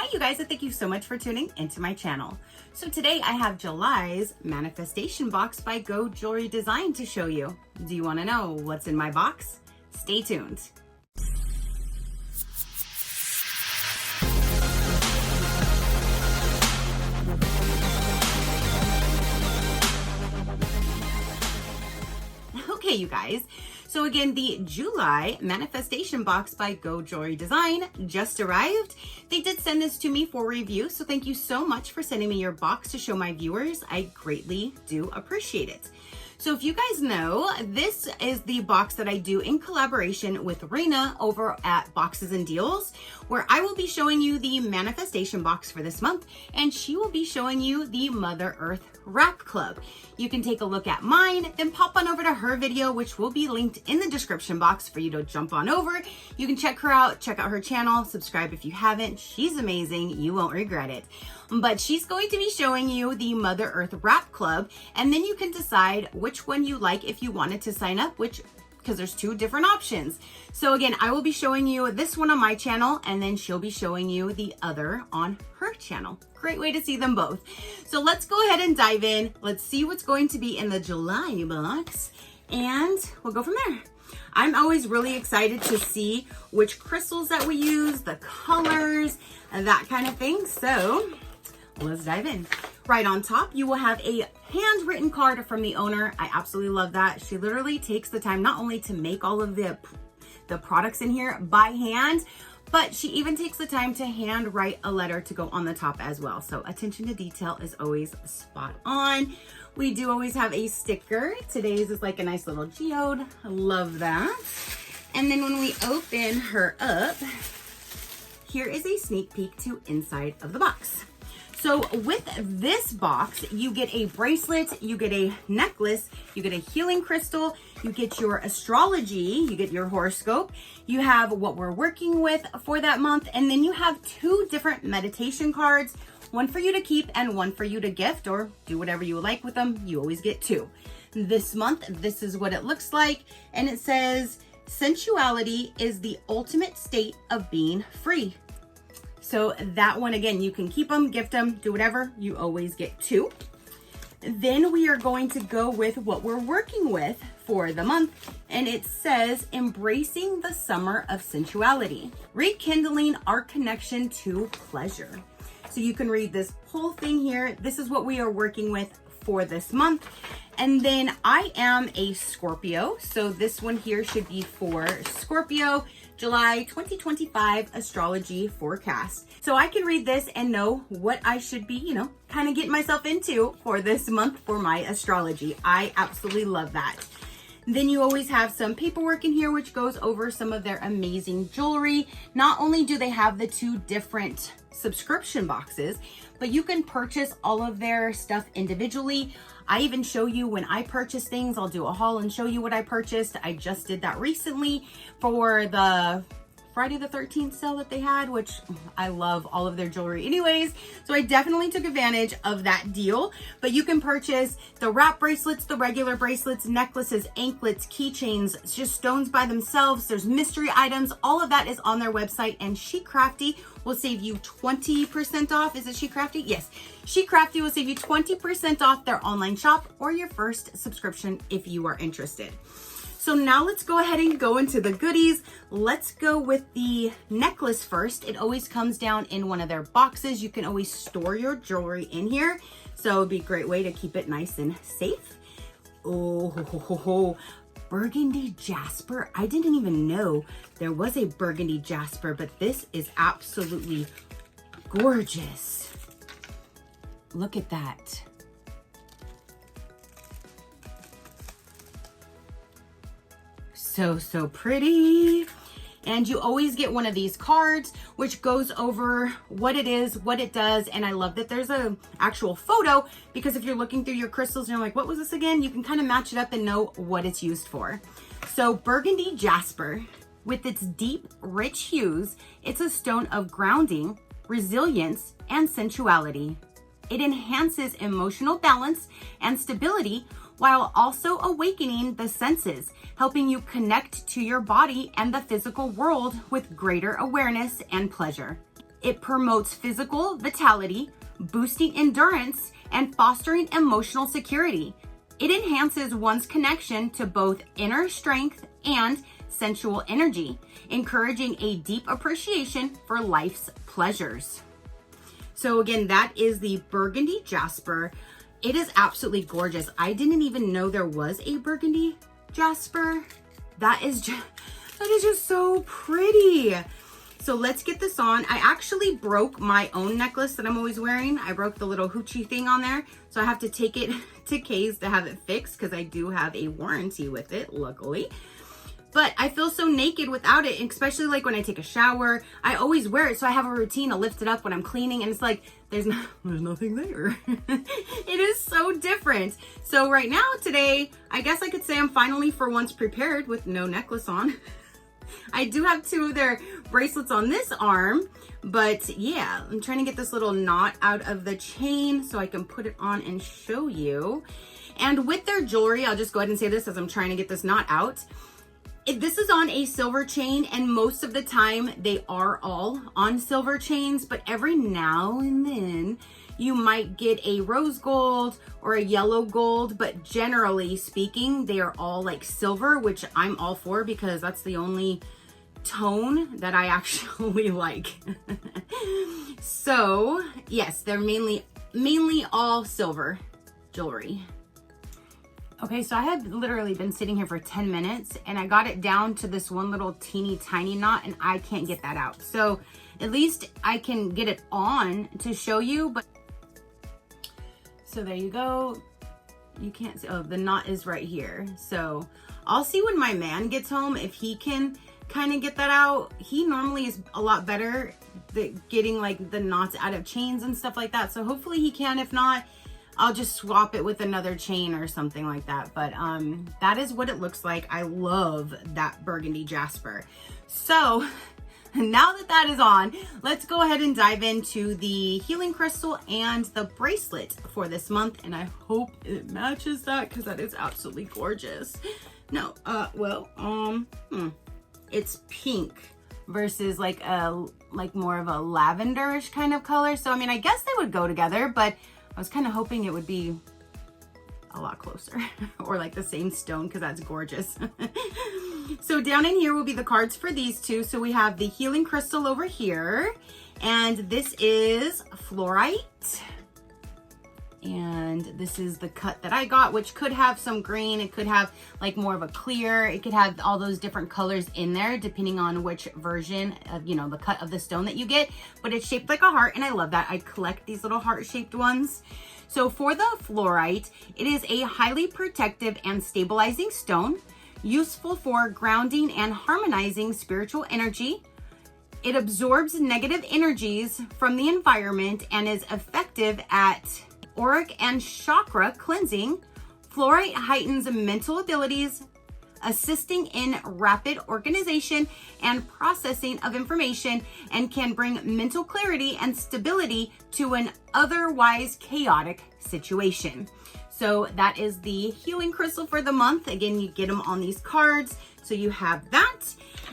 Hi you guys, and thank you so much for tuning into my channel. So today I have July's manifestation box by Gogh Jewelry Design to show you. Do you want to know what's in my box? Stay tuned. Okay, you guys. So again, the July manifestation box by Gogh Jewelry Design just arrived. They did send this to me for review, so thank you so much for sending me your box to show my viewers. I greatly do appreciate it. So if you guys know, this is the box that I do in collaboration with Rena over at Boxes and Deals, where I will be showing you the manifestation box for this month, and she will be showing you the Mother Earth Wrap Club. You can take a look at mine, then pop on over to her video, which will be linked in the description box for you to jump on over. You can check her out, check out her channel, subscribe if you haven't. She's amazing, you won't regret it. But she's going to be showing you the Mother Earth Wrap Club, and then you can decide which one you like if you wanted to sign up, because there's two different options. So again, I will be showing you this one on my channel, and then she'll be showing you the other on her channel. Great way to see them both. So let's go ahead and dive in. Let's see what's going to be in the July box, and we'll go from there. I'm always really excited to see which crystals that we use, the colors, and that kind of thing. So let's dive in. Right on top, you will have a handwritten card from the owner. I absolutely love that. She literally takes the time not only to make all of the products in here by hand, but she even takes the time to hand write a letter to go on the top as well. So attention to detail is always spot on. We do always have a sticker. Today's is like a nice little geode. I love that. And then when we open her up, here is a sneak peek to inside of the box. So with this box, you get a bracelet, you get a necklace, you get a healing crystal, you get your astrology, you get your horoscope, you have what we're working with for that month, and then you have two different meditation cards, one for you to keep and one for you to gift or do whatever you like with them. You always get two. This month, this is what it looks like, and it says, sensuality is the ultimate state of being free. So that one, again, you can keep them, gift them, do whatever. You always get two. Then we are going to go with what we're working with for the month. And it says, embracing the summer of sensuality, rekindling our connection to pleasure. So you can read this whole thing here. This is what we are working with for this month. And then I am a Scorpio. So this one here should be for Scorpio, July 2025 astrology forecast. So I can read this and know what I should be, kind of getting myself into for this month for my astrology. I absolutely love that. Then you always have some paperwork in here, which goes over some of their amazing jewelry. Not only do they have the two different subscription boxes, but you can purchase all of their stuff individually. I even show you when I purchase things. I'll do a haul and show you what I purchased. I just did that recently for the Friday the 13th sale that they had, which I love all of their jewelry anyways. So I definitely took advantage of that deal. But you can purchase the wrap bracelets, the regular bracelets, necklaces, anklets, keychains, just stones by themselves. There's mystery items. All of that is on their website, and SheCrafty will save you 20% off. Is it SheCrafty? Yes. SheCrafty will save you 20% off their online shop or your first subscription if you are interested. So now let's go ahead and go into the goodies. Let's go with the necklace first. It always comes down in one of their boxes. You can always store your jewelry in here. So it'd be a great way to keep it nice and safe. Oh, burgundy jasper. I didn't even know there was a burgundy jasper, but this is absolutely gorgeous. Look at that. So pretty. And you always get one of these cards, which goes over what it is, what it does. And I love that there's an actual photo, because if you're looking through your crystals and you're like, what was this again? You can kind of match it up and know what it's used for. So burgundy jasper, with its deep, rich hues, it's a stone of grounding, resilience, and sensuality. It enhances emotional balance and stability while also awakening the senses, helping you connect to your body and the physical world with greater awareness and pleasure. It promotes physical vitality, boosting endurance, and fostering emotional security. It enhances one's connection to both inner strength and sensual energy, encouraging a deep appreciation for life's pleasures. So again, that is the burgundy jasper. It is absolutely gorgeous. I didn't even know there was a burgundy jasper. That is just so pretty. So let's get this on. I actually broke my own necklace that I'm always wearing. I broke the little hoochie thing on there. So I have to take it to Kay's to have it fixed because I do have a warranty with it, luckily. But I feel so naked without it, especially like when I take a shower. I always wear it, so I have a routine to lift it up when I'm cleaning, and it's like, there's nothing there. It is so different. So right now, today, I guess I could say I'm finally for once prepared with no necklace on. I do have two of their bracelets on this arm, but yeah, I'm trying to get this little knot out of the chain so I can put it on and show you. And with their jewelry, I'll just go ahead and say this as I'm trying to get this knot out. This is on a silver chain, and most of the time they are all on silver chains, but every now and then you might get a rose gold or a yellow gold, but generally speaking, they are all like silver, which I'm all for because that's the only tone that I actually like. So yes, they're mainly all silver jewelry. Okay, so I had literally been sitting here for 10 minutes and I got it down to this one little teeny tiny knot and I can't get that out. So at least I can get it on to show you, but so there you go. You can't see, oh, the knot is right here. So I'll see when my man gets home if he can kind of get that out. He normally is a lot better at getting like the knots out of chains and stuff like that. So hopefully he can. If not, I'll just swap it with another chain or something like that. But that is what it looks like. I love that burgundy jasper. So now that that is on, let's go ahead and dive into the healing crystal and the bracelet for this month. And I hope it matches that because that is absolutely gorgeous. No, it's pink versus like more of a lavenderish kind of color. So I mean, I guess they would go together, but I was kind of hoping it would be a lot closer or like the same stone because that's gorgeous. So down in here will be the cards for these two. So we have the healing crystal over here, and this is fluorite. And this is the cut that I got, which could have some green. It could have like more of a clear. It could have all those different colors in there depending on which version of, you know, the cut of the stone that you get. But it's shaped like a heart, and I love that. I collect these little heart-shaped ones. So for the fluorite, it is a highly protective and stabilizing stone, useful for grounding and harmonizing spiritual energy. It absorbs negative energies from the environment and is effective at auric and chakra cleansing. Fluorite heightens mental abilities, assisting in rapid organization and processing of information, and can bring mental clarity and stability to an otherwise chaotic situation. So that is the healing crystal for the month. Again, you get them on these cards. So you have that.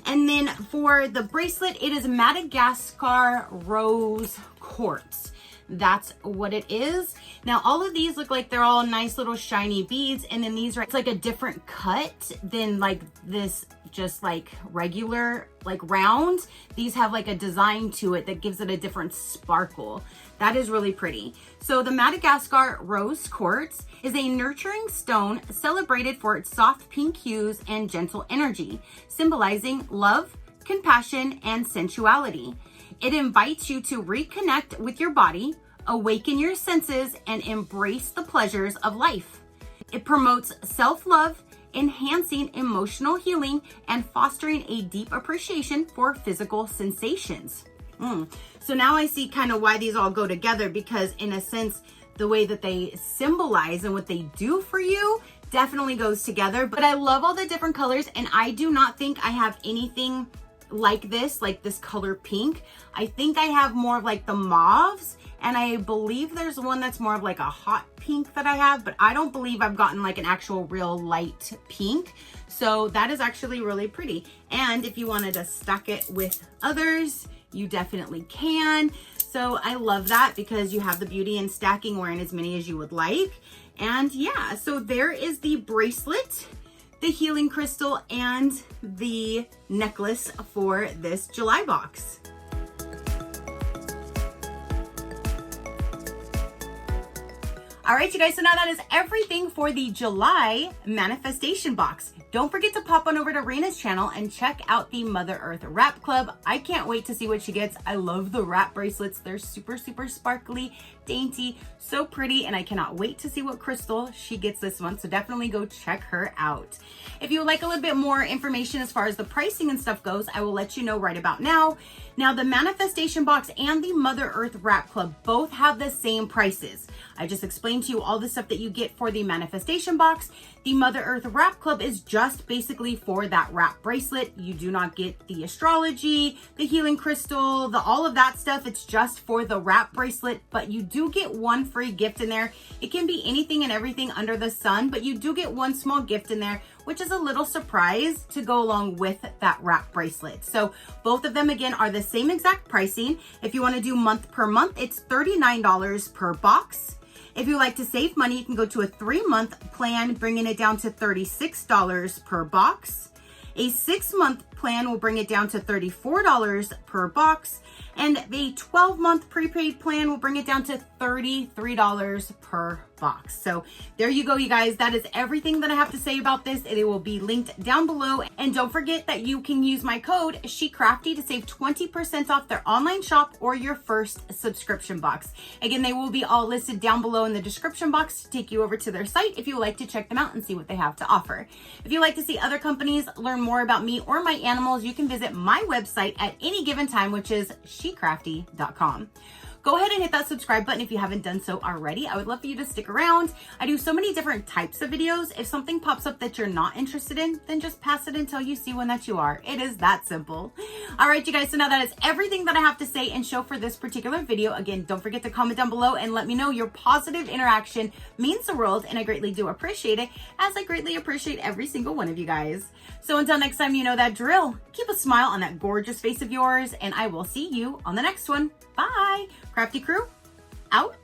And then for the bracelet, it is Madagascar rose quartz. That's what it is. Now, all of these look like they're all nice little shiny beads. And then these are, it's like a different cut than like this just like regular, like round. These have like a design to it that gives it a different sparkle. That is really pretty. So the Madagascar rose quartz is a nurturing stone celebrated for its soft pink hues and gentle energy, symbolizing love, compassion, and sensuality. It invites you to reconnect with your body, awaken your senses, and embrace the pleasures of life. It promotes self-love, enhancing emotional healing, and fostering a deep appreciation for physical sensations. So now I see kind of why these all go together, because in a sense, the way that they symbolize and what they do for you definitely goes together. But I love all the different colors, and I do not think I have anything like this color pink. I think I have more of like the mauves, and I believe there's one that's more of like a hot pink that I have, but I don't believe I've gotten like an actual real light pink. So that is actually really pretty. And if you wanted to stack it with others, you definitely can. So I love that because you have the beauty in stacking, wearing as many as you would like. And yeah, so there is the bracelet, the healing crystal, and the necklace for this July box. All right, you guys, so now that is everything for the July manifestation box. Don't forget to pop on over to Rena's channel and check out the Mother Earth Wrap Club. I can't wait to see what she gets. I love the wrap bracelets. They're super, super sparkly, dainty, so pretty, and I cannot wait to see what crystal she gets this month, so definitely go check her out. If you would like a little bit more information as far as the pricing and stuff goes, I will let you know right about now. Now, the manifestation box and the Mother Earth Wrap Club both have the same prices. I just explained to you all the stuff that you get for the manifestation box. The Mother Earth Wrap Club is just basically for that wrap bracelet. You do not get the astrology, the healing crystal, all of that stuff. It's just for the wrap bracelet, but you do get one free gift in there. It can be anything and everything under the sun, but you do get one small gift in there, which is a little surprise to go along with that wrap bracelet. So both of them, again, are the same exact pricing. If you want to do month per month, it's $39 per box. If you like to save money, you can go to a 3-month plan, bringing it down to $36 per box. A 6-month plan will bring it down to $34 per box. And a 12-month prepaid plan will bring it down to $33 per box. So there you go, you guys. That is everything that I have to say about this. It will be linked down below. And don't forget that you can use my code SheCrafty to save 20% off their online shop or your first subscription box. Again, they will be all listed down below in the description box to take you over to their site if you would like to check them out and see what they have to offer. If you'd like to see other companies, learn more about me or my animals, you can visit my website at any given time, which is SheCrafty.com. Go ahead and hit that subscribe button if you haven't done so already. I would love for you to stick around. I do so many different types of videos. If something pops up that you're not interested in, then just pass it until you see one that you are. It is that simple. All right, you guys, so now that is everything that I have to say and show for this particular video. Again, don't forget to comment down below and let me know. Your positive interaction means the world, and I greatly do appreciate it, as I greatly appreciate every single one of you guys. So until next time, you know that drill. Keep a smile on that gorgeous face of yours, and I will see you on the next one. Bye. Crafty crew, out.